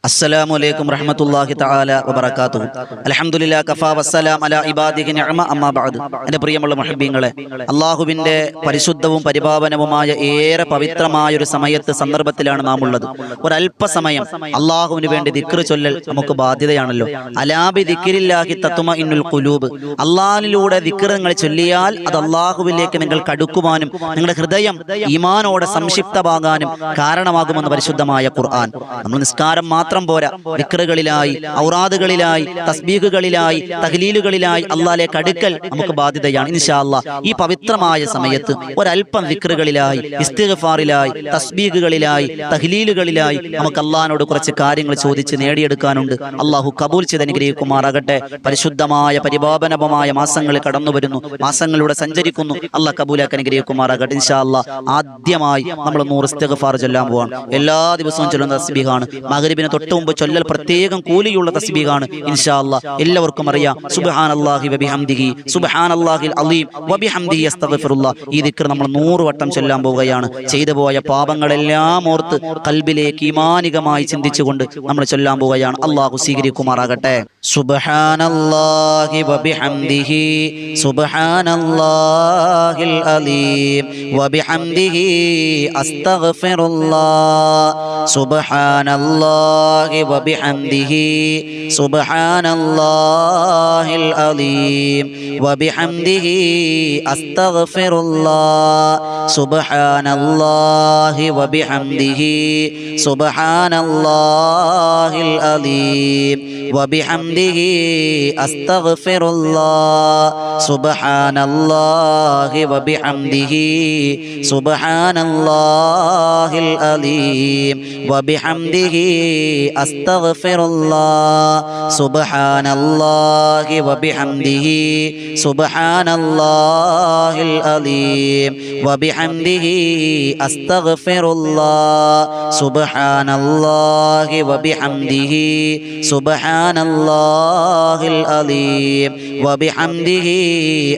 അസ്സലാമു അലൈക്കും റഹ്മത്തുള്ളാഹി തആല വബറകാതുഹു. അൽഹംദുലില്ലാ കഫാ വസ്സലാം അലാ ഇബാദിഹി നിഅമ അമ്മാ ബഅദ്. എൻ്റെ പ്രിയമുള്ള മുഹബ്ബീങ്ങളെ, അല്ലാഹുവിൻ്റെ പരിശുദ്ധവും പരിപാവനവുമായ ഏറെ പവിത്രമായ ഒരു സന്ദർഭത്തിലാണ് നാം ഉള്ളത്. ഒരല്പസമയം അല്ലാഹുവിന് വേണ്ടി ദിക്ർ ചൊല്ലൽ നമുക്ക് ബാധ്യതയാണല്ലോ. അലാ ബി ദിക്രില്ലാഹി തത്മഇന്നുൽ ഖുലൂബ്. അല്ലാഹുവിലൂടെ ദിക്ർ നിങ്ങൾ ചൊല്ലിയാൽ അത് അല്ലാഹുവിലേക്ക് നിങ്ങൾ കടുക്കുവാനും നിങ്ങളുടെ ഹൃദയം ഈമാനോടെ സംക്ഷിപ്തമാകാനും കാരണമാകുമെന്ന് പരിശുദ്ധമായ ഖുർആൻ. നമ്മൾ നിസ്കാരം മാത്രം പോരാ, ദിക്റുകളിലായി, ഔറാദുകളിലായി, തസ്ബീഹുകളിലായി, തഹ്ലീലുകളിലായി അല്ലാഹുവിലേക്ക് അടുക്കൽ നമുക്ക് ബാധ്യതയാണ്. ഇൻഷാ അല്ലാഹ് ഈ പവിത്രമായ സമയത്ത് ഒരല്പം ദിക്റുകളിലായി, ഇസ്തിഗ്ഫാറിലായി, തസ്ബീഹുകളിലായി, തഹ്ലീലുകളിലായി നമുക്ക് അല്ലാഹുവിനോട് കുറച്ച് കാര്യങ്ങൾ ചോദിച്ച് നേടിയെടുക്കാനുണ്ട്. അല്ലാഹു കബൂൽ ചെയ്ത് അനുഗ്രഹിക്കുമാറാകട്ടെ. പരിശുദ്ധമായ പരിപാവനമായ മാസങ്ങൾ കടന്നു വരുന്നു, മാസങ്ങളിലൂടെ സഞ്ചരിക്കുന്നു. അല്ലാഹ് കബൂലാക്കി അനുഗ്രഹിക്കുമാറാകട്ടെ. ഇൻഷാ അല്ലാഹ് ആദ്യമായി നമ്മൾ 100 ഇസ്തിഗ്ഫാർ ചൊല്ലാൻ പോവാണ്. എല്ലാ ദിവസവും ചൊല്ലുന്ന തസ്ബീഹാണ്. മഗ്രിബിന് തൊട്ട് മുമ്പ് ചൊല്ലൽ പ്രത്യേകം കൂലിയുള്ള തസ്ബീഹാണ്. ഇൻഷാ അല്ലാഹ് എല്ലാവർക്കും അറിയാം. സുബ്ഹാനല്ലാഹി വബിഹംദിഹി സുബ്ഹാനല്ലാഹിൽ അലീം വബിഹംദിഹി അസ്തഗ്ഫിറുല്ലാഹ്. ഈ ദിക്ർ നമ്മൾ 100 വട്ടം ചൊല്ലാൻ പോവുകയാണ്. ചെയ്തു പോയ പാപങ്ങളെല്ലാം ഓർത്ത് ഖൽബിലേക്ക് ഈമാനികമായി ചിന്തിച്ചുകൊണ്ട് നമ്മൾ ചൊല്ലാൻ പോവുകയാണ്. അല്ലാഹു സ്വീകരിക്കുമാറാകട്ടെ. സുബ്ഹാനല്ലാഹി വബിഹംദിഹി സുബ്ഹാനല്ലാഹിൽ അലീം വബിഹംദിഹി അസ്തഗ്ഫിറുല്ലാഹ്. സുബ്ഹാനല്ലാഹി വബിഹംദിഹി സുബ്ഹാനല്ലാഹിൽ അലീം വബിഹംദിഹി അസ്തഗ്ഫിറുല്ലാഹ്. സുബ്ഹാനല്ലാഹി വബിഹംദിഹി സുബ്ഹാനല്ലാഹിൽ അലീം വബിഹംദിഹി അസ്തഗ്ഫിറുല്ലാഹ്. സുബ്ഹാനല്ലാഹി വബിഹംദിഹി സുബ്ഹാനല്ലാഹിൽ അലീം വബിഹംദിഹി അസ്തഗ്ഫിറുല്ലാഹ്. സുബ്ഹാനല്ലാഹി വബിഹംദിഹി സുബ്ഹാനല്ലാഹിൽ അലീം വബിഹംദിഹി അസ്തഗ്ഫിറുല്ലാഹ്. സുബ്ഹാനല്ലാഹി വബിഹംദിhi സുബ്ഹാനല്ലാഹിൽ അലീം വബിഹംദിhi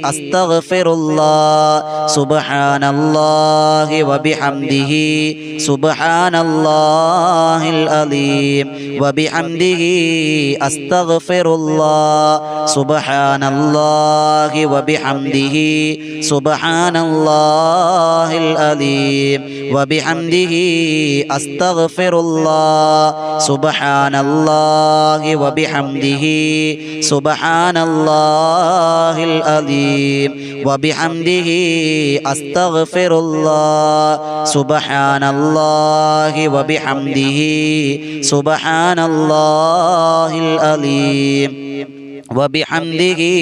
അസ്തഗ്ഫിറുല്ലാഹ്. സുബ്ഹാനല്ലാഹി വബിഹംദിhi സുബ്ഹാനല്ലാഹിൽ അലീം വബിഹംദിhi അസ്തഗ്ഫിറുല്ലാഹ്. സുബ്ഹാനല്ലാഹി വബിഹംദിhi സുബ്ഹാനല്ലാഹിൽ അലീം വബിഹംദിhi അസ്തഗ്ഫിറുല്ലാഹ്. സുബ്ഹാനല്ലാഹി വബിഹംദിhi സുബ്ഹാനല്ലാഹിൽ അലീം വബിഹംദിhi അസ്തഗ്ഫിറുല്ലാഹ്. സുബ്ഹാനല്ലാഹി വബിഹംദിhi സുബ്ഹാനല്ലാഹിൽ അലീം വബിഹംദിhi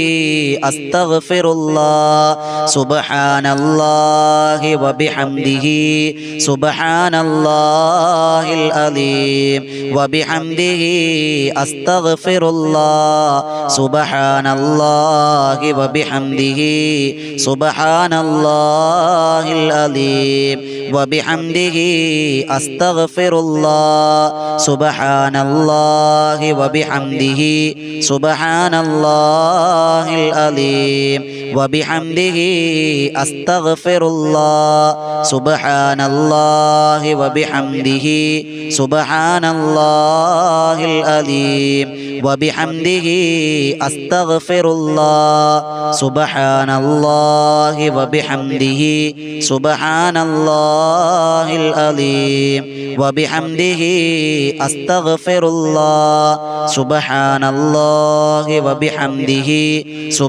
അസ്തഗ്ഫിറുല്ലാഹ്. സുബ്ഹാനല്ലാഹി വബിഹംദിhi സുബ്ഹാനല്ലാഹിൽ അലീം വബിഹംദിhi അസ്തഗ്ഫിറുല്ലാഹ്. സുബ്ഹാനല്ലാഹി വബിഹംദിhi സുബ്ഹാനല്ലാഹിൽ അലീം വബിഹംദിhi അസ്തഗ്ഫിറുല്ലാഹ്. സുബ്ഹാനല്ലാഹി വബിഹംദിhi സുബ്ഹാനല്ലാഹിൽ അലീം വബിഹംദിhi അസ്തഗ്ഫിറുല്ലാഹ്. സുബ്ഹാനല്ലാഹി വബിഹംദിhi സുബ്ഹാനല്ലാഹിൽ അലീം വബിഹംദിhi അസ്തഗ്ഫിറുല്ലാഹ്. സുബ്ഹാനല്ലാഹി വബിഹംദിhi സുബ്ഹാനല്ലാഹിൽ അലീം വബിഹംദിhi അസ്തഗ്ഫിറുല്ലാഹ്. സുബ്ഹാനല്ലാഹി വബിഹംദിhi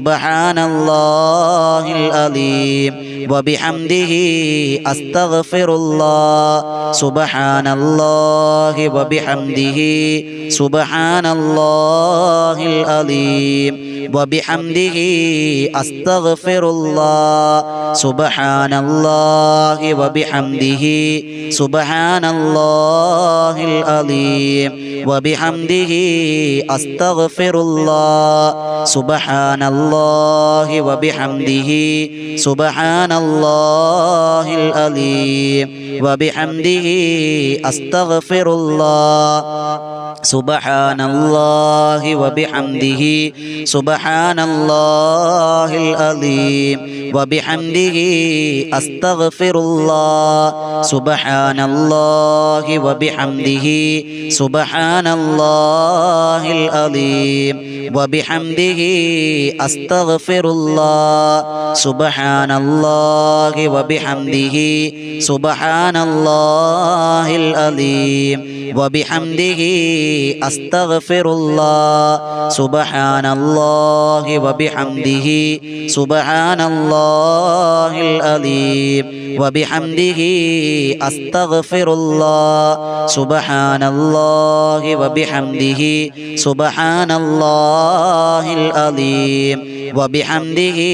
സുബ്ഹാനല്ലാഹിൽ അലീം വബിഹംദിhi അസ്തഗ്ഫിറുല്ലാഹ്. സുബ്ഹാനല്ലാഹി വബിഹംദിhi സുബ്ഹാനല്ലാഹിൽ അലീം വബിഹംദിhi അസ്തഗ്ഫിറുല്ലാഹ്. സുബ്ഹാനല്ലാഹി വബിഹംദിhi സുബ്ഹാനല്ലാഹിൽ അലീം വബിഹംദിhi അസ്തഗ്ഫിറുല്ലാഹ്. സുബ്ഹാനല്ലാഹി വബിഹംദിhi സുബ്ഹാനല്ലാഹിൽ അലീം വബിഹംദിhi അസ്തഗ്ഫിറുല്ലാഹ്. സുബ്ഹാനല്ലാഹി വബിഹംദിhi സുബ്ഹാനല്ലാഹിൽ സുബ്ഹാനല്ലാഹിൽ അലീം വബിഹംദിഹി അസ്തഗ്ഫിറുല്ലാഹ് സുബ്ഹാനല്ലാഹി വബിഹംദിഹി സുബ്ഹാനല്ലാഹിൽ അലീം വബിഹംദിഹി അസ്തഗ്ഫിറുല്ലാഹ് സുബ്ഹാനല്ലാഹി വബിഹംദിഹി സുബ്ഹാനല്ലാഹിൽ അലീം വബിഹംദിഹി അസ്തഗ്ഫിറുല്ലാഹ് സുബ്ഹാനല്ലാഹി വബിഹംദിഹി സുബ്ഹാനല്ലാഹിൽ അലീം വബിഹംദിഹി അസ്തഗ്ഫിറുല്ലാഹ് സുബ്ഹാനല്ലാഹി വബിഹംദിഹി സുബ്ഹാനല്ലാഹിൽ അലീം വബിഹംദിഹി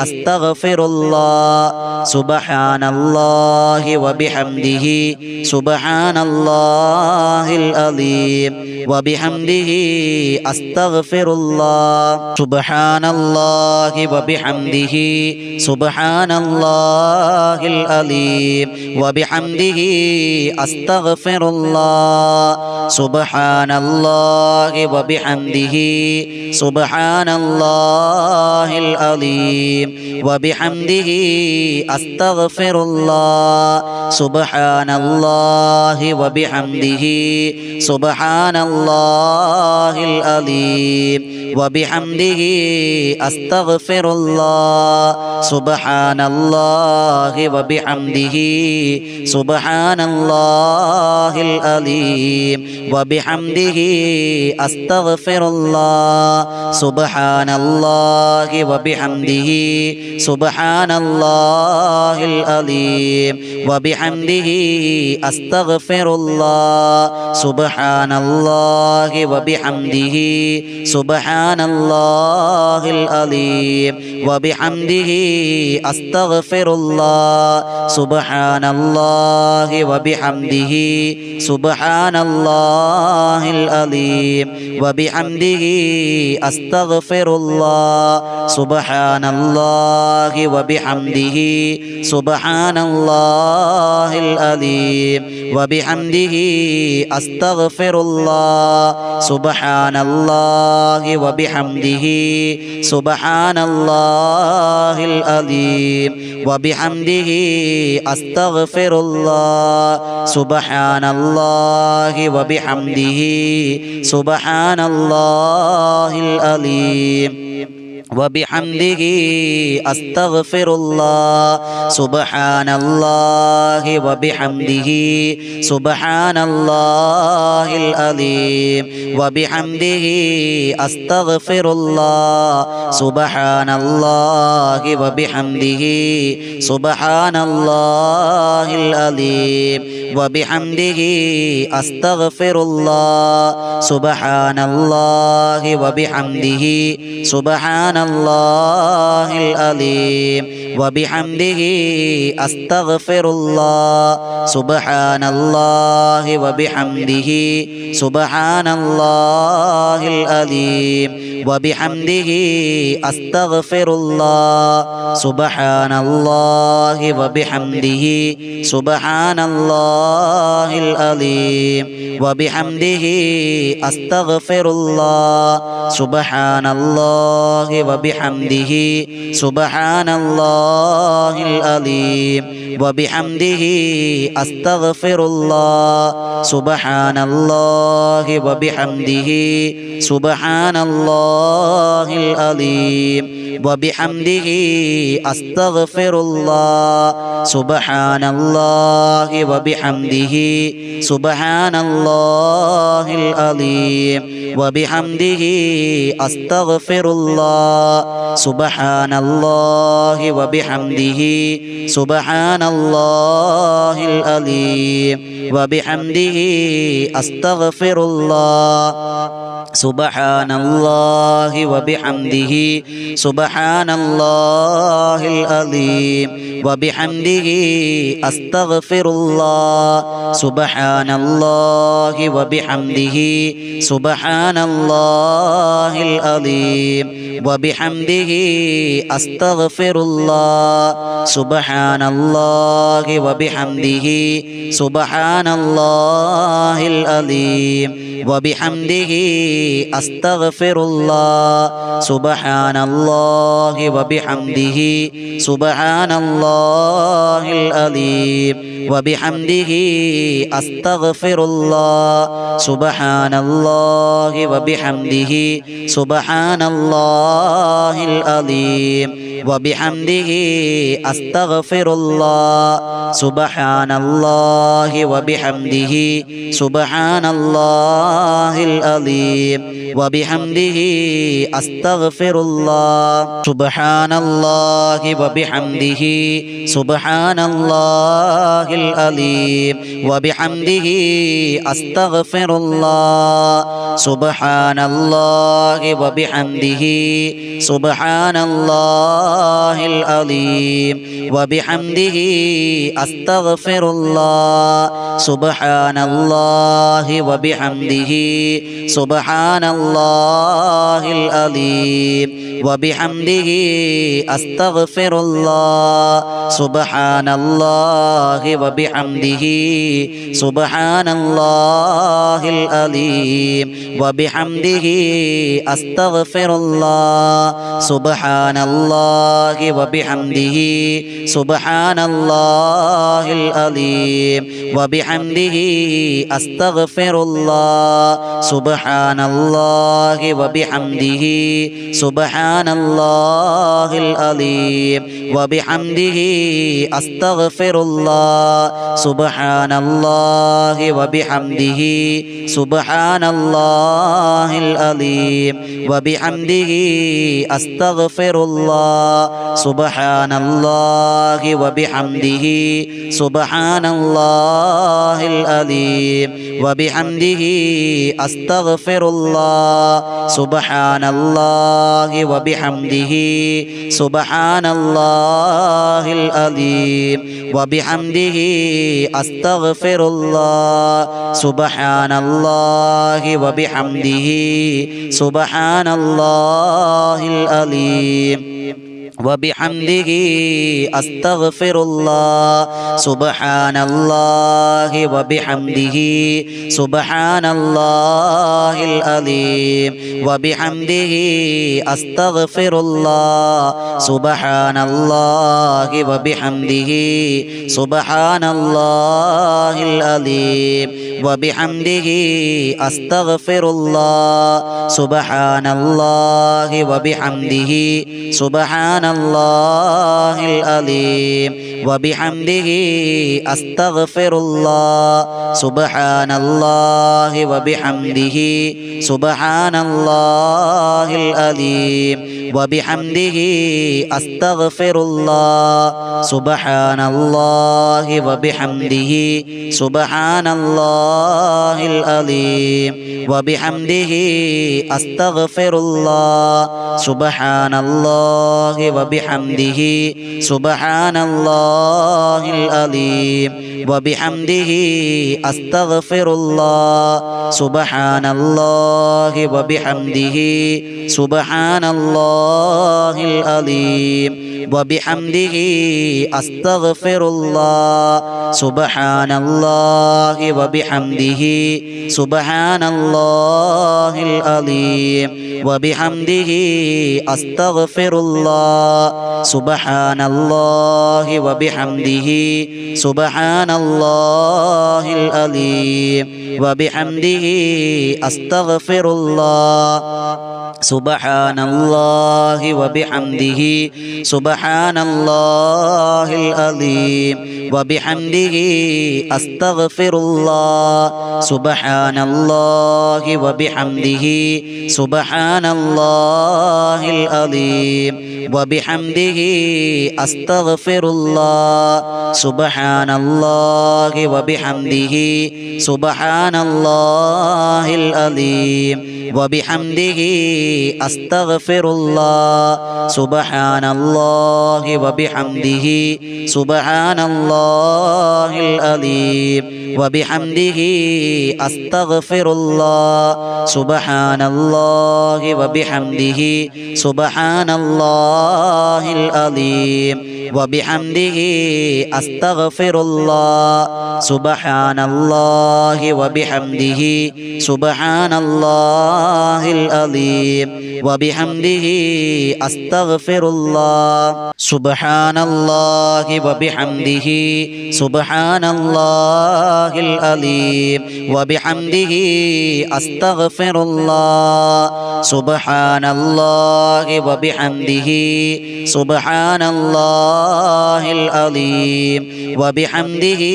അസ്തഗ്ഫിറുല്ലാഹ് സുബ്ഹാനല്ലാഹി വബിഹംദിഹി സുബ്ഹാനല്ലാഹിൽ അലീം വബിഹംദിഹി അസ്തഗ്ഫിറുല്ലാഹ് സുബ്ഹാനല്ലാഹി വബിഹംദിഹി സുബ്ഹാനല്ലാഹിൽ അലീം വബിഹംദിഹി അസ്തഗ്ഫിറുല്ലാഹ് സുബ്ഹാനല്ലാഹി വബിഹംദിഹി സുബ്ഹാനല്ലാഹിൽ അലീം വബിഹംദിഹി അസ്തഗ്ഫിറുല്ലാഹ് സുബ്ഹാനല്ലാഹി വബിഹംദിഹി സുബ്ഹാനല്ലാഹിൽ അലീം വബിഹംദിഹി അസ്തഗ്ഫിറുല്ലാഹ് സുബ്ഹാനല്ലാഹി വബിഹംദിഹി സുബ്ഹാനല്ലാഹിൽ അലീം വബിഹംദിഹി അസ്തഗ്ഫിറുല്ലാഹ് സുബ്ഹാനല്ലാഹി വബിഹംദിഹി സുബ്ഹാനല്ലാഹിൽ അലീം വബിഹംദിഹി അസ്തഗ്ഫിറുല്ലാഹ് സുബ്ഹാനല്ലാഹി വബിഹംദിhi സുബ്ഹാനല്ലാഹിൽ അലീം വബിഹംദിhi അസ്തഗ്ഫിറുല്ലാഹ് സുബ്ഹാനല്ലാഹി വബിഹംദിhi സുബ്ഹാനല്ലാഹിൽ അലീം വബിഹംദിhi അസ്തഗ്ഫിറുല്ലാഹ് സുബ്ഹാനല്ലാഹി വബിഹംദിhi സുബ്ഹാനല്ലാഹിൽ അലീം വബിഹംദിhi അസ്തഗ്ഫിറുല്ലാഹ് സുബ്ഹാനല്ലാഹി വബിഹംദിhi സുബ്ഹാനല്ലാഹിൽ അലീം വബിഹംദിhi അസ്തഗ്ഫിറുല്ലാഹ് സുബ്ഹാനല്ലാഹി വബിഹംദിhi സുബ്ഹാനല്ലാഹിൽ അലീം വബിഹംദിhi അസ്തഗ്ഫിറുല്ലാഹ് സുബ്ഹാനല്ലാഹി വബിഹംദിhi സുബ്ഹാനല്ലാഹിൽ അലീം വബിഹംദിhi അസ്തഗ്ഫിറുല്ലാഹ് സുബ്ഹാനല്ലാഹി വബിഹംദിhi സുബ്ഹാനല്ലാഹിൽ അലീം വബിഹംദിhi അസ്തഗ്ഫിറുല്ലാഹ് സുബ്ഹാനല്ലാഹി വബിഹംദിhi സുബ്ഹാനല്ലാഹിൽ അലീം വബിഹംദിhi അസ്തഗ്ഫിറുല്ലാഹ് സുബ്ഹാനല്ലാഹി വബിഹംദിhi സുബ്ഹാനല്ലാഹിൽ അലീം വബിഹംദിhi അസ്തഗ്ഫിറുല്ലാഹ് സുബ്ഹാനല്ലാഹി വബിഹംദിhi സുബ്ഹാനല്ലാഹിൽ അലീം വബിഹംദിhi അസ്തഗ്ഫിറുല്ലാഹ് സുബ്ഹാനല്ലാഹി വബിഹംദിhi സുബ്ഹാനല്ലാഹിൽ അലീം വബിഹംദിhi അസ്തഗ്ഫിറുല്ലാഹ് സുബ്ഹാനല്ലാഹി വബിഹംദിhi സുബ്ഹാനല്ലാഹിൽ അലീം വബിഹംദിhi അസ്തഗ്ഫിറുല്ലാഹ് സുബ്ഹാനല്ലാഹി വബിഹംദിhi സുബ്ഹാനല്ലാഹിൽ അലീം വബിഹംദിhi അസ്തഗ്ഫിറുല്ലാഹ് സുബ്ഹാനല്ലാഹി വബിഹംദിhi സുബ്ഹാനല്ലാഹിൽ അലീം വബിഹംദിhi അസ്തഗ്ഫിറുല്ലാഹ് സുബ്ഹാനല്ലാഹി വബിഹംദിhi സുബ്ഹാനല്ലാഹിൽ അലീം വബിഹംദിhi അസ്തഗ്ഫിറുല്ലാഹ് സുബ്ഹാനല്ലാഹി വബിഹംദിhi സുബ്ഹാനല്ലാഹിൽ അലീം വബിഹംദിhi അസ്തഗ്ഫിറുല്ലാഹ് സുബ്ഹാനല്ലാഹി വബിഹംദിhi സുബ്ഹാനല്ലാഹിൽ അലീം وبحمده أستغفر الله سبحان الله وبحمده سبحان الله العظيم وبحمده أستغفر الله سبحان الله وبحمده سبحان الله العظيم وبحمده أستغفر الله سبحان الله وبحمده سبحان الله العظيم وبحمده أستغفر الله سبحان الله وبحمده سبحان الله العظيم وبحمده أستغفر الله سبحان الله وبحمده سبحان الله العظيم وبحمده أستغفر الله سبحان الله وبحمده سبحان الله العظيم وبحمده أستغفر الله سبحان الله وبحمده سبحان الله العظيم وبحمده أستغفر الله سبحان الله وبحمده سبحان الله العظيم وبحمده أستغفر الله سبحان الله وبحمده سبحان الله العظيم وبحمده أستغفر الله سبحان الله وبحمده سبحان الله العظيم وبحمده أستغفر الله سبحان الله وبحمده سبحان الله العظيم وبحمده أستغفر الله سبحان الله وبحمده سبحان الله العظيم وبحمده أستغفر الله سبحان الله وبحمده سبحان الله العظيم وبحمده أستغفر الله سبحان الله وبحمده سبحان الله العظيم وبحمده أستغفر الله سبحان الله وبحمده سبحان الله العظيم وبحمده أستغفر الله سبحان الله وبحمده سبحان الله العظيم وبحمده أستغفر الله سبحان الله وبحمده سبحان الله العظيم وبحمده أستغفر الله سبحان الله وبحمده سبحان الله العظيم وبحمده أستغفر الله سبحان الله وبحمده سبحان الله العظيم وبحمده أستغفر الله سبحان الله وبحمده سبحان الله العظيم وبحمده أستغفر الله سبحان الله وبحمده سبحان الله العظيم وبحمده أستغفر الله سبحان الله وبحمده سبحان الله العظيم وبحمده أستغفر الله سبحان الله وبحمده سبحان الله العظيم وبحمده أستغفر الله سبحان الله وبحمده سبحان الله العظيم وبحمده أستغفر الله سبحان الله وبحمده سبحان الله العظيم وبحمده أستغفر الله سبحان الله وبحمده سبحان الله العظيم وبحمده أستغفر الله سبحان الله وبحمده سبحان الله العظيم وبحمده أستغفر الله സുബ്ഹാനല്ലാഹി വബിഹംദിഹി സുബ്ഹാനല്ലാഹിൽ അലീം വബിഹംദിഹി അസ്തഗ്ഫിറുല്ലാഹ് സുബ്ഹാനല്ലാഹി വബിഹംദിഹി സുബ്ഹാനല്ലാഹിൽ അലീം വബിഹംദിഹി അസ്തഗ്ഫിറുല്ലാഹ് സുബ്ഹാനല്ലാഹി വബിഹംദിഹി സുബ്ഹാനല്ലാഹിൽ അലീം വബിഹംദിഹി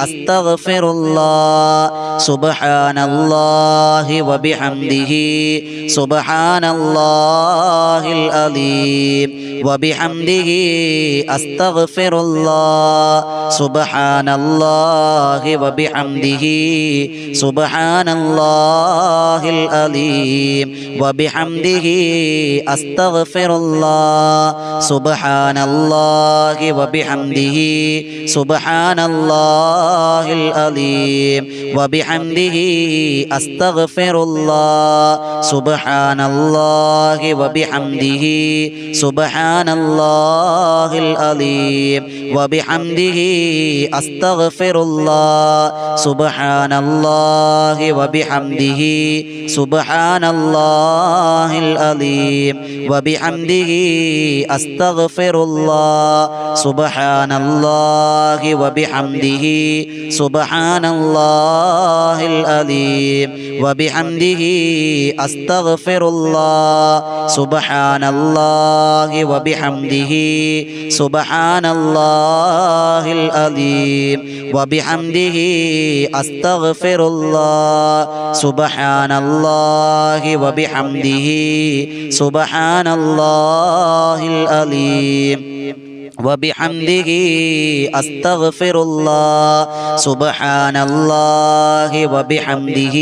അസ്തഗ്ഫിറുല്ലാഹ് സുബ്ഹാനല്ലാഹി വബിഹംദിഹി സുബ്ഹാനല്ലാഹിൽ അലീം വബിഹംദിഹി അസ്തഗ്ഫിറുല്ലാഹ് സുബ്ഹാനല്ലാഹി വബിഹംദിഹി സുബ്ഹാനല്ലാഹിൽ അലീം വബിഹംദിഹി അസ്തഗ്ഫിറുല്ലാഹ് സുബ്ഹാനല്ലാഹി വബിഹംദിഹി സുബ്ഹാനല്ലാഹിൽ അലീം വബിഹംദിഹി അസ്തഗ്ഫിറുല്ലാഹ് സുബ്ഹാനല്ലാഹി വബിഹംദിഹി സുബ്ഹാനല്ലാഹിൽ അലീം വബിഹംദിഹി അസ്തഗ്ഫിറുല്ലാഹ് സുബ്ഹാനല്ലാഹി വബിഹംദിഹി സുബ്ഹാനല്ലാഹിൽ അലീം വബിഹംദിഹി അസ്തഗ്ഫിറുല്ലാഹ് സുബ്ഹാനല്ലാഹി വബിഹംദിഹി സുബ്ഹാനല്ലാഹിൽ അലീം വബിഹംദിഹി അസ്തഗ്ഫിറുല്ലാഹ് സുബ്ഹാനല്ലാഹി വബിഹംദിഹി സുബ്ഹാനല്ലാഹിൽ അലീം വബിഹംദിഹി അസ്തഗ്ഫിറുല്ലാഹ് സുബ്ഹാനല്ലാഹി വബിഹംദിഹി സുബ്ഹാനല്ലാഹിൽ അലീം وبحمده أستغفر الله سبحان الله وبحمده سبحان الله العظيم وبحمده أستغفر الله سبحان الله وبحمده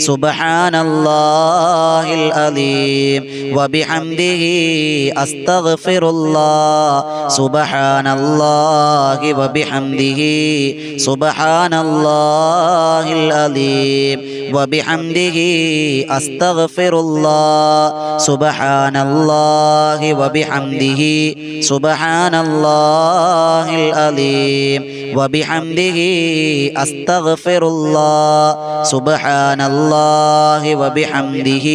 سبحان الله العظيم وبحمده أستغفر الله سبحان الله وبحمده سبحان الله العظيم وبحمده أستغفر الله سبحان الله وبحمده سبحان الله العظيم وبحمده أستغفر الله سبحان الله وبحمده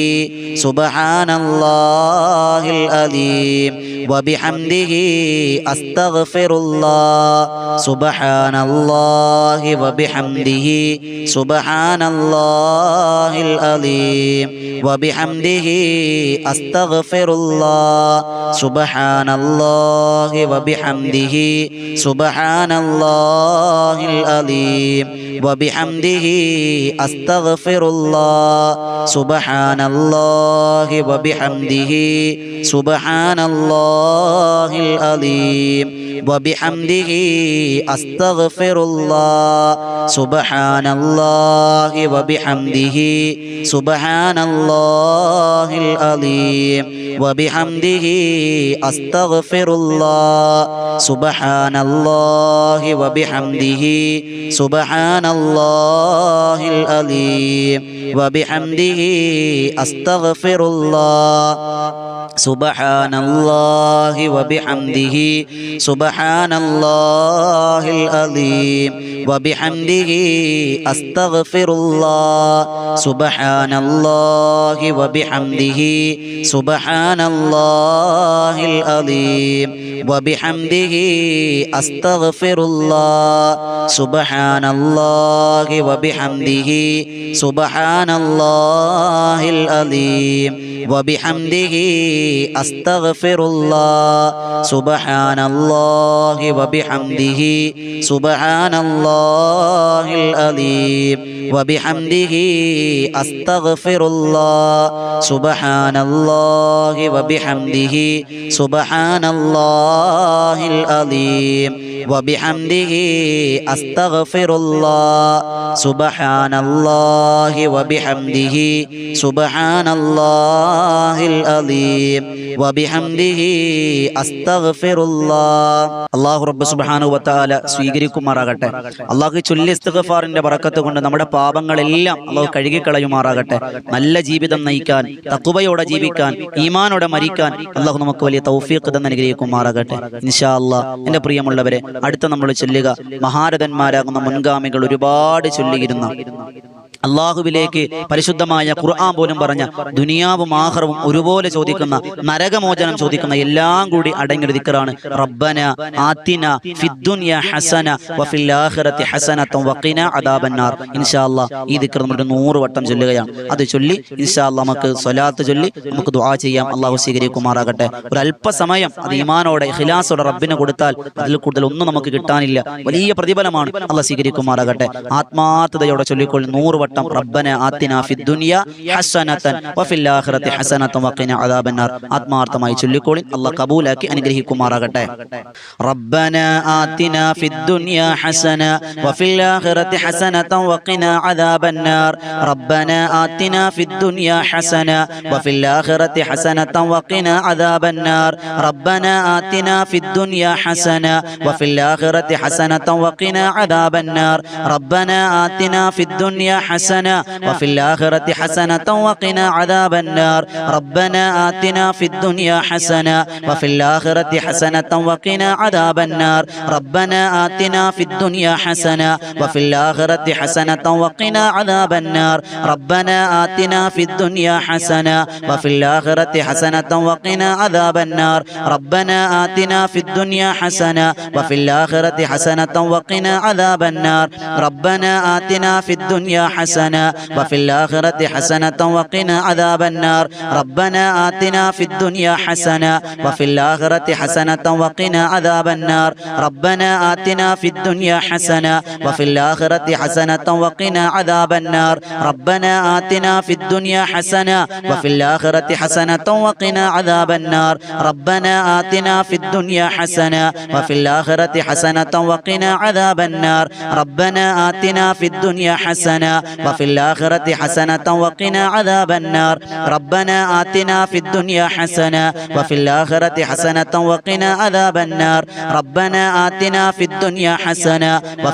سبحان الله العظيم وبحمده أستغفر الله سبحان الله وبحمده سبحان الله العظيم وبحمده أستغفر الله سبحان الله وبحمده سبحان الله العظيم وبحمده أستغفر الله سبحان الله وبحمده سبحان الله العظيم وبحمده أستغفر الله سبحان الله وبحمده سبحان الله العظيم وبحمده أستغفر الله سبحان الله وبحمده سبحان الله العظيم وبحمده أستغفر الله سبحان الله وبحمده سبحان الله العظيم وبحمده أستغفر الله سبحان الله وبحمده سبحان الله العظيم وبحمده أستغفر الله سبحان الله وبحمده سبحان الله العظيم وبحمده أستغفر الله سبحان الله وبحمده سبحان الله العظيم وبحمده أستغفر الله سبحان الله وبحمده سبحان الله العظيم وبحمده أستغفر الله അല്ലാഹു റബ്ബ് സുബ്ഹാനഹു വ തആല സ്വീകരിക്കുമാറാകട്ടെ. അല്ലാഹു ചൊല്ലിയ ഇസ്തിഗ്ഫാറിന്റെ ബറക്കത്ത് കൊണ്ട് നമ്മുടെ പാപങ്ങളെല്ലാം അല്ലാഹു കഴുകിക്കളയുമാറാകട്ടെ. നല്ല ജീവിതം നയിക്കാൻ, തഖ്വയോടെ ജീവിക്കാൻ, ഈമാനോടെ മരിക്കാൻ അല്ലാഹു നമുക്ക് വലിയ തൗഫീഖ് തന്ന് അനുഗ്രഹിക്കുമാറാകട്ടെ. ഇൻഷാ അല്ലാഹ് എൻ്റെ പ്രിയമുള്ളവരെ, അടുത്ത നമ്മൾ ചൊല്ലുക മഹാരഥന്മാരാകുന്ന മുൻഗാമികൾ ഒരുപാട് ചൊല്ലിയിരുന്ന അള്ളാഹുവിലേക്ക് പരിശുദ്ധമായ ഖുർആൻ പോലും പറഞ്ഞ ദുനിയാവും ആഖിറവും ഒരുപോലെ ചോദിക്കുന്ന നരകമോചനം ചോദിക്കുന്ന എല്ലാം കൂടി അടങ്ങിയ ദിക്റാണ് റബ്ബന ആതിന ഫിദ്ദുനിയ ഹസന വഫിൽ ആഖിറതി ഹസനത വഖിന അദാബന്നാർ. ഇൻഷാ അല്ലാഹ് ഈ ദിക്ർ നമ്മൾ 100 വട്ടം ചൊല്ലുകയാണ്. അത് ചൊല്ലി ഇൻഷാ അല്ലാഹ് നമുക്ക് സ്വലാത്ത് ചൊല്ലി നമുക്ക് ദുആ ചെയ്യാം. അള്ളാഹു സ്വീകരിക്കുമാറാകട്ടെ. ഒരു അല്പസമയം അത് ഈമാനോടെ ഇഖ്ലാസോടെ റബ്ബിന് കൊടുത്താൽ അതിൽ കൂടുതൽ ഒന്നും നമുക്ക് കിട്ടാനില്ല. വലിയ പ്രതിഫലമാണ്. അള്ളാഹ് സ്വീകരിക്കുമാറാകട്ടെ. ആത്മാർത്ഥതയോടെ ചൊല്ലിക്കൊള്ളി 100 വട്ടം റബ്ബന ആതിന ഫിദ്ദുനിയ ഹസനതൻ വഫിൽ ആഖിറതി ഹസനതൻ വഖിന അദാബന്നാർ. ആത്മാർത്ഥമായി ചൊല്ലിക്കൊള്ളി. അള്ളാഹ് കബൂലാക്കി അനുഗ്രഹിക്കുമാറാകട്ടെ. റബ്ബന ആതിന ഫിദ്ദുനിയ ഹസന വഫിൽ ആഖിറതി ഹസനതൻ വഖിന അദാബന്നാർ. റബ്ബന ആതിന ഫിദ്ദുനിയ ഹസന വഫിൽ ആഖിറതി ഹസനതൻ വഖിന അദാബന്നാർ. റബ്ബന ആതിന ഫിദ്ദുനിയ ഹസന വഫിൽ ആഖിറതി ഹസനതൻ വഖിന അദാബന്നാർ. റബ്ബന ആതിന ഫിദ്ദുനിയ ഹസന വഫിൽ ആഖിറതി ഹസനതൻ വഖിന അദാബന്നാർ. റബ്ബന ആതിന ഫിദ്ദുനിയ ഹസന വഫിൽ ആഖിറതി ഹസനതൻ വഖിന അദാബന്നാർ. റബ്ബന ആതിന ഫിദ്ദുനിയ ഹസന വഫിൽ ആഖിറതി ഹസനതൻ വഖിന അദാബന്നാർ. റബ്ബന ആതിന ഫിദ്ദുനിയ ഹസന വഫിൽ ആഖിറതി ഹസനതൻ വഖിന അദാബന്നാർ. റബ്ബന ആതിന ഫിദ്ദുനിയ ഹസന വഫിൽ ആഖിറതി ഹസനതൻ വഖിന അദാബന്നാർ. റബ്ബന ആതിന ഫിദ്ദുനിയ ഹസന വഫിൽ ആഖിറതി ഹസനതൻ വഖിന അദാബന്നാർ. റബ്ബന ആതിന ഫിദ്ദുനിയ ഹസന വഫിൽ ആഖിറതി ഹസനതൻ വഖിന അദാബന്നാർ. റബ്ബന ആതിന ഫിദ്ദുനിയ ഹസന വഫിൽ ആഖിറതി ഹസനതൻ വഖിന അദാബന്നാർ. റബ്ബന ആതിന ഫിദ്ദുനിയ ഹസന വഫിൽ ആഖിറതി ഹസനതൻ വഖിന അദാബന്നാർ. റബ്ബന ആതിന ഫിദ്ദുനിയ ഹസന വഫിൽ ആഖിറതി ഹസനതൻ വഖിന അദാബന്നാർ. റബ്ബന ആതിന ഫിദ്ദുനിയ ഹസന വഫിൽ ആഖിറതി ഹസനതൻ വഖിന അദാബന്നാർ. റബ്ബന ആതിന ഫിദ്ദുനിയ ഹസന വഫിൽ ആഖിറതി ഹസനതൻ വഖിന അദാബന്നാർ. റബ്ബന ആതിന ഫിദ്ദുനിയ ഹസന വഫിൽ ആഖിറതി ഹസനതൻ വഖിന അദാബന്നാർ. റബ്ബന ആതിന ഫിദ്ദുനിയ ഹസന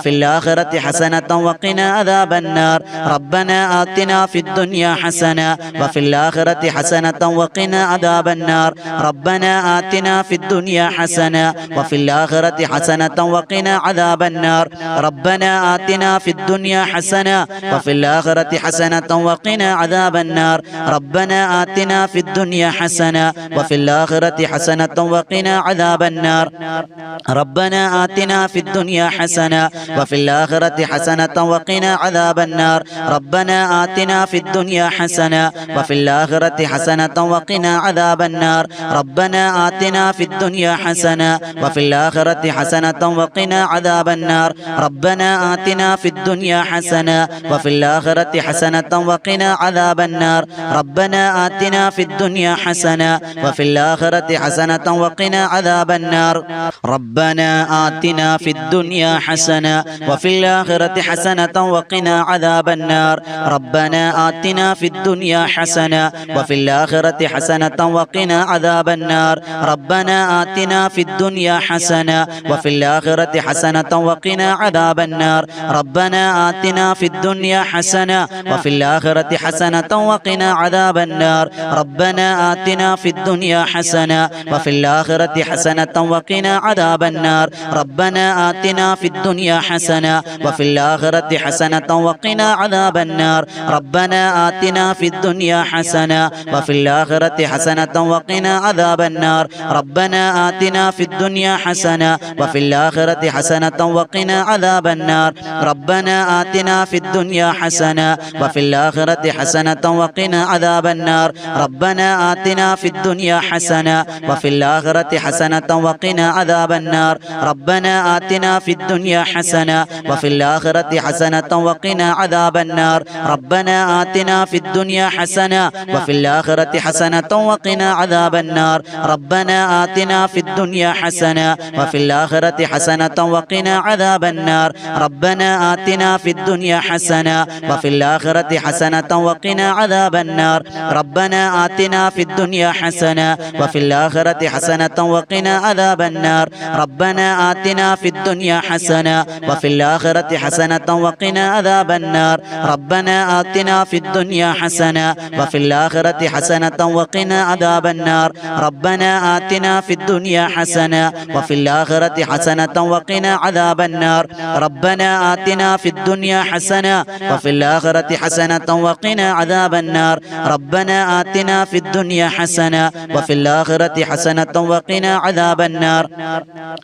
വഫിൽ ആഖിറതി ഹസനതൻ വഖിന അദാബന്നാർ. റബ്ബന ആതിന ഫിദ്ദുനിയ ഹസന വഫിൽ ആഖിറതി ഹസനതൻ വഖിന അദാബന്നാർ. റബ്ബന ആതിന ഫിദ്ദുനിയ ഹസന വഫിൽ ആഖിറതി ഹസനതൻ വഖിന അദാബന്നാർ. റബ്ബന ആതിന ഫിദ്ദുനിയ ഹസന വഫിൽ ആഖിറതി ഹസനതൻ വഖിന അദാബന്നാർ. റബ്ബന ആതിന ഫിദ്ദുനിയ ഹസന വഫിൽ ആഖിറതി ഹസനതൻ വഖിന അദാബന്നാർ. റബ്ബന ആതിന ഫിദ്ദുനിയ ഹസന വഫിൽ ആഖിറതി ഹസനതൻ വഖിന അദാബന്നാർ. റബ്ബന ആതിന ഫിദ്ദുനിയ ഹസന വഫിൽ ആഖിറതി ഹസനതൻ വഖിന അദാബന്നാർ. റബ്ബന ആതിന ഫിദ്ദുനിയ ഹസന വഫിൽ ആഖിറതി ഹസനതൻ വഖിന അദാബന്നാർ. റബ്ബന ആതിന ഫിദ്ദുനിയ ഹസന വഫിൽ ആഖിറതി ഹസനതൻ വഖിന അദാബന്നാർ. റബ്ബന ആതിന ഫിദ്ദുനിയ ഹസന വഫിൽ ആഖിറതി ഹസനതൻ വഖിന അദാബന്നാർ. റബ്ബന ആതിന ഫിദ്ദുനിയ ഹസന വഫിൽ ആഖിറതി ഹസനതൻ വഖിന അദാബന്നാർ. റബ്ബന ആതിന ഫിദ്ദുനിയ ഹസന വഫിൽ ആഖിറതി ഹസനതൻ വഖിന അദാബന്നാർ. റബ്ബന ആതിന ഫിദ്ദുനിയ ഹസന വഫിൽ ആഖിറതി ഹസനതൻ വഖിന അദാബന്നാർ. റബ്ബന ആതിന ഫിദ്ദുനിയ ഹസന വഫിൽ ആഖിറതി ഹസനതൻ വഖിന അദാബന്നാർ. റബ്ബന ആതിന ഫിദ്ദുനിയ ഹസന വഫിൽ ആഖിറതി ഹസനതൻ വഖിന അദാബന്നാർ. റബ്ബന ആതിന ഫിദ്ദുനിയ ഹസന വഫിൽ ആഖിറതി ഹസനതൻ വഖിന അദാബന്നാർ. റബ്ബന ആതിന ഫിദ്ദുനിയ ഹസന വഫിൽ ആഖിറതി ഹസനതൻ വഖിന അദാബന്നാർ. റബ്ബന ആതിന ഫിദ്ദുനിയ ഹസന വഫിൽ ആഖിറതി ഹസനതൻ വഖിന അദാബന്നാർ. റബ്ബന ആതിന ഫിദ്ദുനിയ ഹസന വഫിൽ ആഖിറതി ഹസനതൻ വഖിന അദാബന്നാർ. റബ്ബന ആതിന ഫിദ്ദുനിയ ഹസന വഫിൽ ആഖിറതി ഹസനതൻ വഖിന അദാബന്നാർ. റബ്ബന ആതിന ഫിദ്ദുനിയ ഹസന വഫിൽ ആഖിറതി ഹസനതൻ വഖിന അദാബന്നാർ. റബ്ബന ആതിന ഫിദ്ദുനിയ ഹസന വഫിൽ ആഖിറതി ഹസനതൻ വഖിന അദാബന്നാർ. റബ്ബന ആതിന ഫിദ്ദുനിയ ഹസന وفي الآخرة حسنة وقنا عذاب النار ربنا آتنا في الدنيا حسنة وفي الآخرة حسنة وقنا عذاب النار ربنا آتنا في الدنيا حسنة وفي الآخرة حسنة وقنا عذاب النار ربنا آتنا في الدنيا حسنة وفي الآخرة حسنة وقنا عذاب النار ربنا آتنا في الدنيا حسنة وفي الآخرة حسنة وقنا عذاب النار ربنا آتنا في الدنيا حسنة وفي الآخرة حسنة وقنا عذاب النار ربنا آتنا في الدنيا حسنة وفي الآخرة حسنة وقنا عذاب النار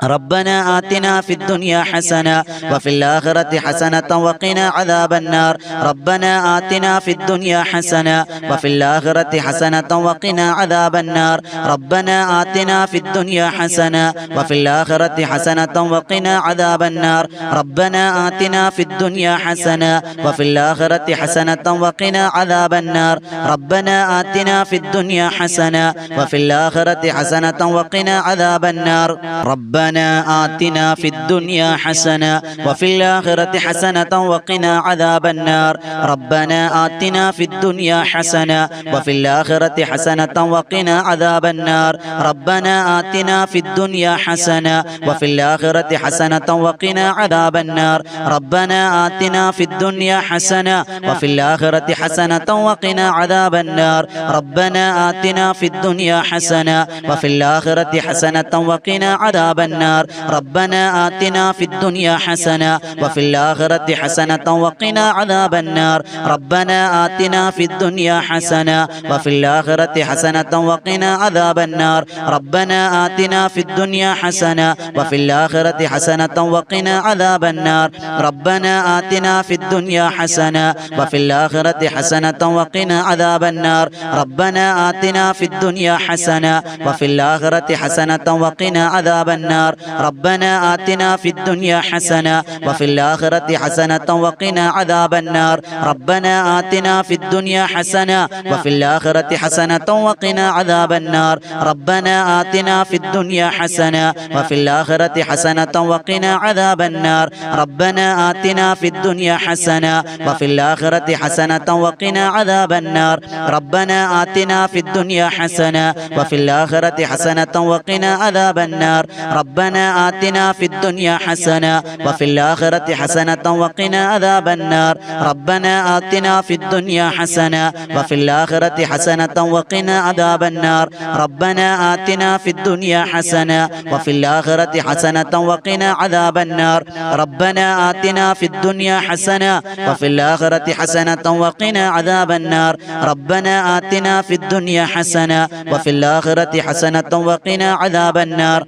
ربنا آتنا في الدنيا حسنة وفي الآخرة حسنة وقنا عذاب النار ربنا آتنا في الدنيا حسنة وفي الآخرة حسنة وقنا عذاب النار ربنا آتنا في الدنيا حسنة وفي الآخرة حسنة وقنا عذاب النار ربنا آتنا في الدنيا حسنة وفي الآخرة حسنة وقنا عذاب النار ربنا آتنا في الدنيا حسنة وفي الآخرة حسنة وقنا عذاب النار ربنا آتنا في الدنيا حسنة وفي الآخرة حسنة وقنا عذاب النار ربنا آتنا في الدنيا حسنة وفي الآخرة حسنة وقنا عذاب النار ربنا آتنا في الدنيا حسنة وفي الآخرة حسنة وقنا عذاب النار ربنا آتنا في الدنيا حسنة وفي الآخرة حسنة وقنا عذاب النار ربنا آتنا في الدنيا حسنة وفي الآخرة حسنة وقنا عذاب النار ربنا آتنا في الدنيا حسنة وفي الآخرة حسنة وقنا عذاب النار ربنا آتنا في الدنيا حسنة وفي الآخرة حسنة وقنا عذاب النار ربنا آتنا في الدنيا حسنة وفي الآخرة حسنة وقنا عذاب النار ربنا آتنا في الدنيا حسنة وفي الآخرة حسنة وقنا عذاب النار ربنا آتنا في الدنيا حسنة وفي الآخرة حسنة وقنا عذاب النار ربنا آتنا في الدنيا حسنة وفي الآخرة حسنة وقنا عذاب النار ربنا آتنا في الدنيا حسنة وفي الآخرة حسنة وقنا عذاب النار ربنا آتنا في الدنيا حسنة وفي الآخرة حسنة وقنا عذاب النار ربنا آتنا في الدنيا حسنة وفي الآخرة حسنة وقنا عذاب النار ربنا آتنا في الدنيا حسنة وفي الآخرة حسنة وقنا عذاب النار ربنا آتنا في الدنيا حسنة وفي الآخرة حسنة وقنا عذاب النار ربنا آتنا في الدنيا حسنة وفي الآخرة حسنة وقنا عذاب النار ربنا آتنا في الدنيا حسنة وفي الآخرة حسنة وقنا عذاب النار ربنا آتنا في الدنيا حسنة وفي الآخرة حسنة وقنا عذاب النار ربنا آتنا في الدنيا حسنة وفي الآخرة حسنة وقنا عذاب النار ربنا آتنا في الدنيا حسنة وفي الآخرة حسنة وقنا عذاب النار ربنا آتنا في الدنيا حسنة وفي الآخرة حسنة وقنا عذاب النار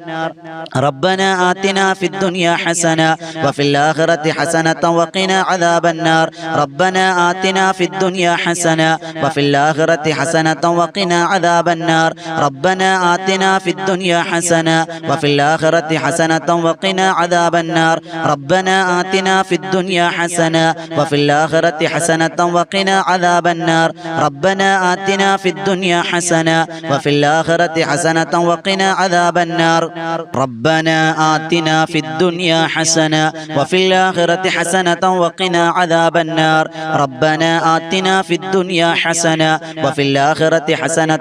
ربنا آتنا في الدنيا حسنة وفي الآخرة حسنة وقنا عذاب النار ربنا آتنا في الدنيا حسنة وفي الآخرة حسنة وقنا عذاب النار ربنا آتنا في الدنيا حسنة وفي الآخرة حسنة وقنا عذاب النار ربنا آتنا في الدنيا حسنة وفي الآخرة حسنة وقنا عذاب النار ربنا آتنا في الدنيا حسنة وفي الآخرة حسنة وقنا عذاب النار ربنا آتنا في الدنيا حسنة وفي الآخرة حسنة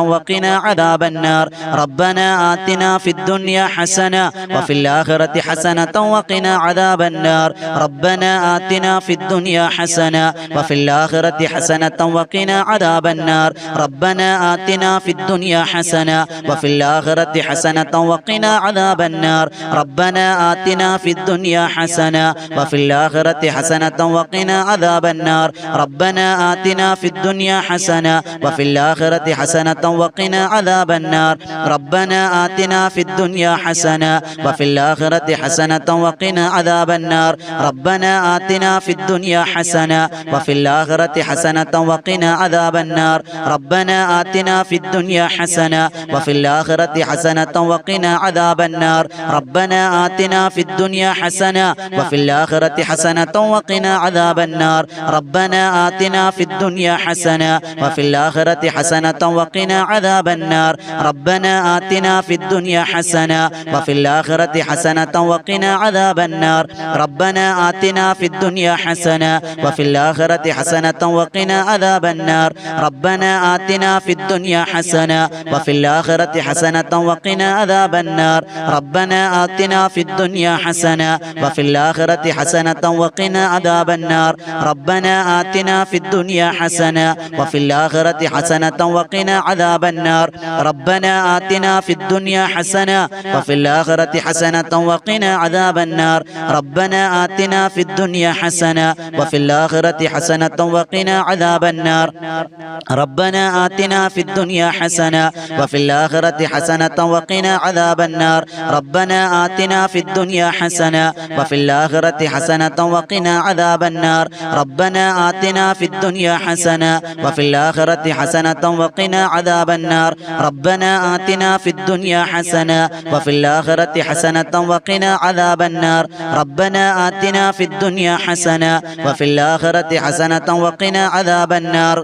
وقنا عذاب النار ربنا آتنا في الدنيا حسنة وفي الآخرة حسنة وقنا عذاب النار ربنا آتنا في الدنيا حسنة وفي الآخرة حسنة وقنا عذاب النار ربنا آتنا في الدنيا حسنة وفي الآخرة حسنة وقنا عذاب النار ربنا آتنا في الدنيا حسنة وفي الآخرة حسنة وقنا عذاب النار ربنا آتنا في الدنيا حسنة وفي الآخرة حسنة وقنا عذاب النار ربنا آتنا في الدنيا حسنة وفي الآخرة حسنة وقنا عذاب النار ربنا آتنا في الدنيا حسنة وفي الآخرة حسنة وقنا عذاب النار ربنا آتنا في الدنيا حسنة وفي الآخرة حسنة وقنا عذاب النار ربنا آتنا في الدنيا حسنة وفي الآخرة حسنة وقنا عذاب النار ربنا آتنا في الدنيا حسنة وفي الآخرة حسنة وقنا عذاب النار ربنا آتنا في الدنيا حسنة وفي الآخرة حسنة وقنا عذاب النار ربنا آتنا في الدنيا حسنة وفي الآخرة حسنة وقنا عذاب النار ربنا آتنا في الدنيا حسنة وفي الآخرة حسنة وقنا عذاب النار ربنا آتنا في الدنيا حسنة وفي الآخرة حسنة وقنا عذاب النار ربنا آتنا في الدنيا حسنة وفي الآخرة حسنة وقنا عذاب النار ربنا آتنا في الدنيا حسنة وفي الآخرة حسنة وقنا عذاب النار ربنا آتنا في الدنيا حسنة وفي الآخرة حسنة وقنا عذاب النار ربنا آتنا في الدنيا حسنة وفي الآخرة حسنة وقنا عذاب النار ربنا آتنا في الدنيا حسنة وفي الآخرة حسنة وقنا عذاب النار ربنا آتنا في الدنيا حسنة وفي الآخرة حسنة وقنا عذاب النار ربنا آتنا في الدنيا حسنة وفي الآخرة حسنة وقنا عذاب النار ربنا آتنا في الدنيا حسنة وفي الآخرة حسنة وقنا عذاب النار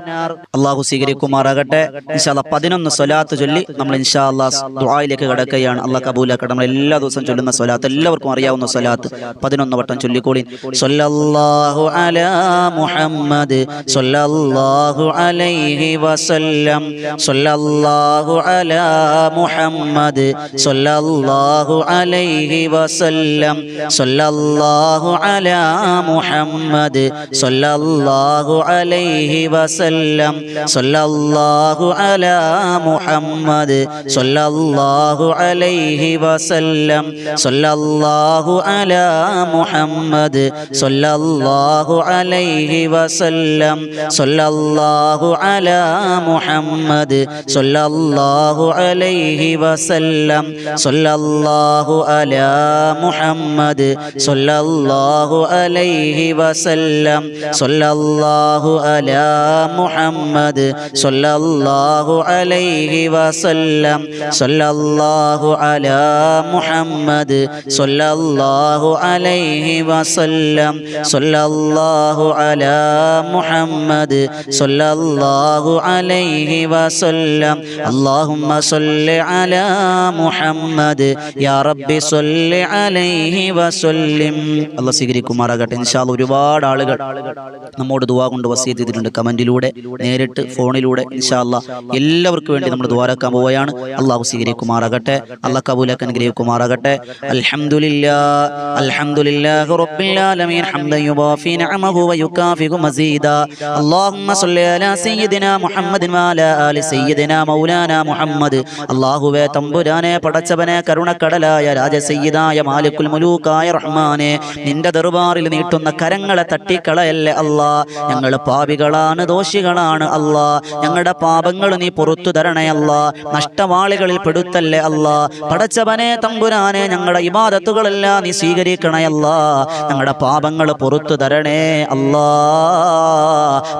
അല്ലാഹു സ്വീകരിക്കുമാറാകട്ടെ. ഇൻഷാ അല്ലാഹ് 11 സ്വലാത്ത് ചൊല്ലി നമ്മൾ ഇൻഷാ അല്ലാഹ് ദുആയിലേക്ക് കടക്കുകയാണ്. അല്ലാഹ് കബൂലാക്കട്ടെ. നമ്മൾ എല്ലാ ദിവസവും ചൊല്ലുന്ന സ്വലാത്ത്, എല്ലാവർക്കും അറിയാവുന്ന സ്വലാത്ത് 11 വട്ടം ചൊല്ലിക്കോളി. സ്വല്ലല്ലാഹു അലാ മുഹമ്മദ് സ്വല്ലല്ലാഹു അലൈഹി വസല്ലം സ്വല്ലല്ലാഹു അലാ മുഹമ്മദ് സ്വല്ലല്ലാഹു അലൈഹി വസല്ലം സ്വല്ലല്ലാഹു അലാ മുഹമ്മദ് സ്വല്ലല്ലാഹു അലൈഹി വസല്ലം സ്വല്ലല്ലാഹു അലാ മുഹമ്മദ് സ്വല്ലല്ലാഹു അലൈഹി വസല്ലം സ്വല്ലല്ലാഹു അലാ മുഹമ്മദ് സ്വല്ലല്ലാഹു അലൈഹി വസല്ലം സ്വല്ലല്ലാഹു അലാ മുഹമ്മദ് സ്വല്ലല്ലാഹു അലൈഹി വസല്ലം സ്വല്ലല്ലാഹു അലാ മുഹമ്മദ് സ്വല്ലല്ലാഹു അലൈഹി വസല്ലം സ്വല്ലല്ലാഹു അലാ മുഹമ്മദ് സ്വല്ലല്ലാഹു അലൈഹി വസല്ലം സ്വല്ലല്ലാഹു അലാ മുഹമ്മദ് സ്വല്ലല്ലാഹു അലൈഹി വസല്ലം സ്വല്ലല്ലാഹു അലാ മുഹമ്മദ് സ്വല്ലല്ലാഹു അലൈഹി വസല്ലം അല്ലാഹുമ്മ സ്വല്ലി അലാ മുഹമ്മദ് യാ റബ്ബി സ്വല്ലി അലൈഹി വസല്ലിം. അല്ലാഹു സ്വീകരിക്കുമാറാകട്ടെ. ഇൻഷാ അല്ലാഹ് ഒരുപാട് ആളുകൾ നമ്മോട് ദുആ കൊണ്ട് വസിയത്ത് ചെയ്തിട്ടുണ്ട്. കമന്റിലൂടെ, നേരിട്ട്, ഫോണിലൂടെ. ഇൻഷാ അല്ലാഹ് എല്ലാവർക്കും വേണ്ടി നമ്മൾ ദുആറക്കാൻ പോവുകയാണ്. അല്ലാഹു സ്വീകരിക്കുമാറാകട്ടെ. അല്ലാഹ് കബൂലാക്കാൻ അനുഗ്രഹിക്കുമാറാകട്ടെ. അൽഹംദുലില്ലാഹ് അൽഹംദുലില്ലാഹി റബ്ബിൽ ആലമീൻ ഹംദൻ യുവാഫി നിഅമഹു വയുകാഫിഉ മസീദാ. അല്ലാഹുമ്മ സ്വല്ലി അലാ സയ്യിദിനാ മുഹമ്മദിൻ വഅലാ ആലി സയ്യിദിനാ മൗലാനാ മുഹമ്മദ്. അല്ലാഹുവേ തമ്പുരാനെ, പടച്ചവനെ, കരുണക്കടലായ രാജസയ്യിദായ മാലിക്കുൽ മുലൂക്കായ റഹ്മാനെ, നിന്റെ ദർബാറിൽ നീട്ടുന്ന കരങ്ങളെ തട്ടിക്കളയല്ലേ അല്ലാ. ഞങ്ങൾ പാപികളാണ്, ദോഷികളാണ് അല്ലാ. ഞങ്ങളുടെ പാപങ്ങൾ നീ പുറത്തു തരണേ അല്ലാ. നഷ്ടവാളികളിൽ പെടുത്തല്ലേ അല്ലാ. പടച്ചവനെ തമ്പുരാനെ, ഞങ്ങളുടെ ഇബാദത്തുകളെല്ലാം നീ സ്വീകരിക്കണേ അല്ലാ. ഞങ്ങളുടെ പാപങ്ങൾ പുറത്തു തരണേ അല്ലാ.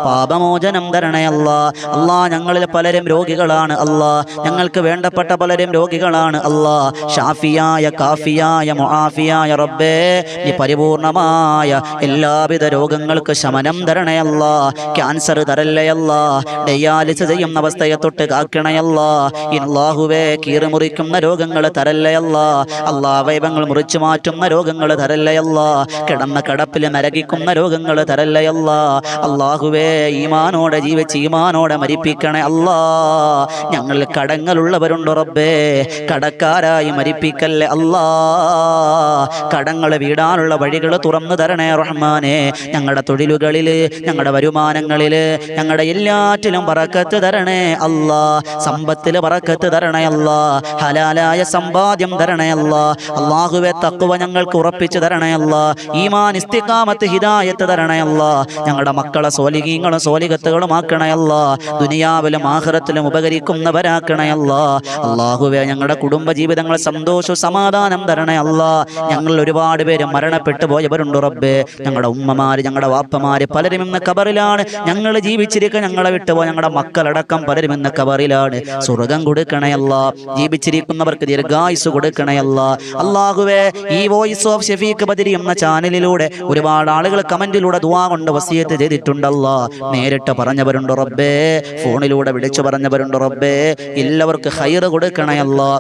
പാപമോചനം തരണേ അല്ലാ. അല്ലാ, ഞങ്ങളിൽ പലരും രോഗികളാണ് അല്ലാ. ഞങ്ങൾക്ക് വേണ്ടപ്പെട്ട പലരും രോഗികളാണ് അല്ലാ. ഷാഫിയായ, കാഫിയായ, മുആഫിയായ റബ്ബേ, നീ പരിപൂർണമായ എല്ലാവിധ രോഗങ്ങൾക്ക് ശമനം തരണേ അല്ലാ. ക്യാൻസർ തരല്ലേ അല്ലാ. ഡയാലിസിസ് ചെയ്യുന്ന അവസ്ഥയെ തൊട്ട് കാക്കണേ അല്ലാ. അല്ലാഹുവേ, കീറി മുറിക്കുന്ന രോഗങ്ങൾ തരല്ലേ അല്ലാ. അല്ലാ, അവയവങ്ങൾ മുറിച്ചു മാറ്റുന്ന രോഗങ്ങൾ തരല്ലേ അല്ലാ. കിടന്ന കിടപ്പിൽ നരകിക്കുന്ന രോഗങ്ങൾ തരല്ലേ അല്ലാ. അല്ലാഹുവേ, ഈമാനോടെ ജീവിച്ച് ഈമാനോടെ മരിപ്പിക്കണേ അല്ലാ. ഞങ്ങൾ കടങ്ങളുള്ളവരുണ്ട് റബ്ബേ, കടക്കാരായി മരിപ്പിക്കല്ലേ അല്ലാ. കടങ്ങൾ വീടാനുള്ള വഴികൾ തുറന്നു തരണേ റഹ്മാനെ. ഞങ്ങളുടെ തൊഴിലുകളിൽ, ഞങ്ങളുടെ വരുമാനങ്ങളിൽ, ഞങ്ങളുടെ എല്ലാറ്റിലും ബറക്കത്ത് തരണേ അല്ലാ. സമ്പത്തിൽ ബറക്കത്ത് തരണേ അല്ലാ. ഹലാലായ സമ്പാദ്യം തരണേ അല്ലാ. അല്ലാഹുവേ, തഖ്വ ഞങ്ങൾക്ക് ഉറപ്പിച്ചു തരണേ അല്ലാ. ഈമാൻ, ഇസ്തിഖാമത്ത്, ഹിദായത്ത് തരണേ അല്ലാ. ഞങ്ങളുടെ മക്കളെ സ്വാലിഹീങ്ങളും സ്വാലിഹത്തുകളും ആക്കണേ അല്ലാ. ദുനിയാവിലും ആഖിറത്തിലും ഉപകരിക്കുന്നവരാക്കണേ അല്ലാ. അല്ലാഹുവേ, ഞങ്ങളുടെ കുടുംബ ജീവിതങ്ങൾ സന്തോഷവും സമാധാനം തരണേ അല്ലാ. ഞങ്ങൾ ഒരുപാട് പേര് മരണപ്പെട്ടു പോയവരുണ്ട് റബ്ബേ. ഞങ്ങളുടെ ഉമ്മമാര്, ഞങ്ങളുടെ വാപ്പമാര് പലരും ഇന്ന് ഖബറിലാണ്. ഞങ്ങൾ ജീവിച്ചിരിക്കുക, ഞങ്ങളെ വിട്ടുപോയ ഞങ്ങളുടെ മക്കളടക്കം പലരും ഇന്ന് ഖബറിലാണ്. സ്വർഗം കൊടുക്കണേ അല്ലാ. ജീവിച്ചിരിക്കുന്നവർക്ക് ദീർഘായുസ് കൊടുക്കണേ അല്ലാ. അല്ലാഹുവേ, ഈ വോയിസ് ഓഫ് ഷഫീഖ് ബദരി എന്ന ചാനലിലൂടെ ഒരുപാട് ആളുകൾ കമന്റിലൂടെ ദുആ കൊണ്ട് വസിയത്ത് ചെയ്തിട്ടുണ്ടല്ലോ. നേരിട്ട് പറഞ്ഞവരുണ്ട് റബ്ബേ, ഫോണിലൂടെ വിളിച്ചു പറഞ്ഞവരുണ്ട് റബ്ബേ. എല്ലാവർക്കും ഖൈർ കൊടുക്കണേ അല്ലാ.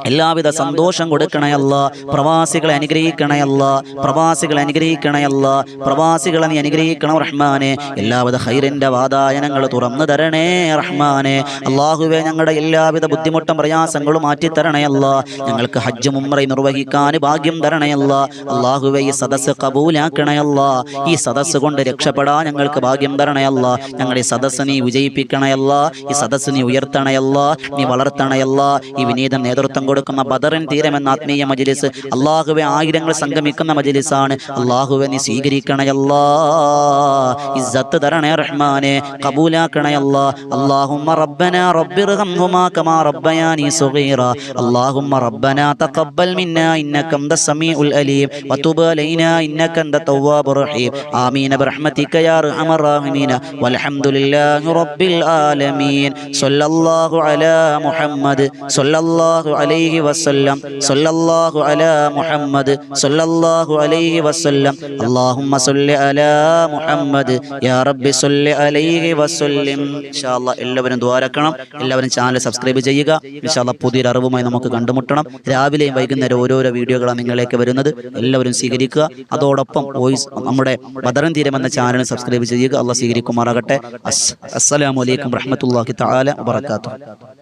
എല്ലാവിധ സന്തോഷം കൊടുക്കണേ അല്ലാ. പ്രവാസികളെ അനുഗ്രഹിക്കണേ അല്ലാ. പ്രവാസികളെ അനുഗ്രഹിക്കണേ അല്ലാ. പ്രവാസികളെ നീ അനുഗ്രഹിക്കണം റഹ്മാനെ. എല്ലാവിധ ഖൈറിന്റെ വാതായനങ്ങൾ തുറന്നു തരണേ റഹ്മാനെ. അല്ലാഹുവേ, ഞങ്ങളുടെ എല്ലാവിധ ബുദ്ധിമുട്ടും പ്രയാസങ്ങളും മാറ്റിത്തരണേ അല്ലാ. ഞങ്ങൾക്ക് ഹജ്ജും ഉംറയും നിർവഹിക്കാൻ ഭാഗ്യം തരണേ അല്ലാ. അല്ലാഹുവേ, ഈ സദസ്സ് കബൂലാക്കണേ അല്ലാ. ഈ സദസ്സ് കൊണ്ട് രക്ഷപ്പെടാൻ ഞങ്ങൾക്ക് ഭാഗ്യം തരണേ അല്ലാ. ഞങ്ങളുടെ ഈ സദസ്സ് നീ വിജയിപ്പിക്കണേ അല്ലാ. ഈ സദസ്സ് നീ ഉയർത്തണേ അല്ലാ. നീ വളർത്തണേ അല്ലാ. ഈ വിനീത നേതൃത്വം കൊടുക്കുന്ന ബദറിൻ തീരമെന്ന ആത്മീയ മജ്ലിസ് അല്ലാഹുവേ ആയിരങ്ങൾ സംഗമിക്കുന്ന മജ്ലിസാണ്. അല്ലാഹുവേ, നീ സ്വീകരിക്കണേ അല്ലാ. ഇസ്സത്ത് തരണേ റഹ്മാനെ. കബൂലാക്കണേ അല്ലാ. അല്ലാഹുമ്മ റബ്ബനാ റബ്ബിർഹംഹുമാ കമാ റബ്ബയാനി സഗീറ. അല്ലാഹുമ്മ റബ്ബനാ തഖബ്ബൽ മിന്നാ ഇന്നക അൻതസ് സമീഉൽ അലീം വതുബ് അലൈനാ ഇന്നക അൻതത് തവ്വാബുർ റഹീം. ആമീൻ ബിറഹ്മതിക യാ അർഹമർ റഹീമീൻ. വൽഹംദുലില്ലാഹി റബ്ബിൽ ആലമീൻ. സ്വല്ലല്ലാഹു അലാ മുഹമ്മദ് സ്വല്ലല്ലാഹു അലൈഹി വസല്ലം. സ്വല്ലല്ലാഹു അലാ മുഹമ്മദ് സ്വല്ലല്ലാഹു അലൈഹി വസല്ലം. അല്ലാഹുമ്മ സ്വല്ലി അലാ മുഹമ്മദ് യാ റബ്ബി സ്വല്ലി അലൈഹി വസല്ലം. ഇൻഷാ അല്ലാഹ് എല്ലാവരും ദുആരക്കണം. എല്ലാവരും ചാനൽ സബ്സ്ക്രൈബ് ചെയ്യുക. ഇൻഷാ അല്ലാഹ് പുതിയൊരു അറിവുമായി നമുക്ക് കണ്ടുമുട്ടണം. രാവിലെയും വൈകുന്നേരം ഓരോരോ വീഡിയോകളാണ് നിങ്ങളിലേക്ക് വരുന്നത്. എല്ലാവരും സ്വീകരിക്കുക. അതോടൊപ്പം വോയിസ് നമ്മുടെ ബദറിൻ തീരം എന്ന ചാനൽ സബ്സ്ക്രൈബ് ചെയ്യുക. അല്ലാഹ് സ്വീകരിക്കുമാറാകട്ടെ. അസ്സലാമു അലൈക്കും വറഹ്മത്തുള്ളാഹി തആല വബറകാതുഹു.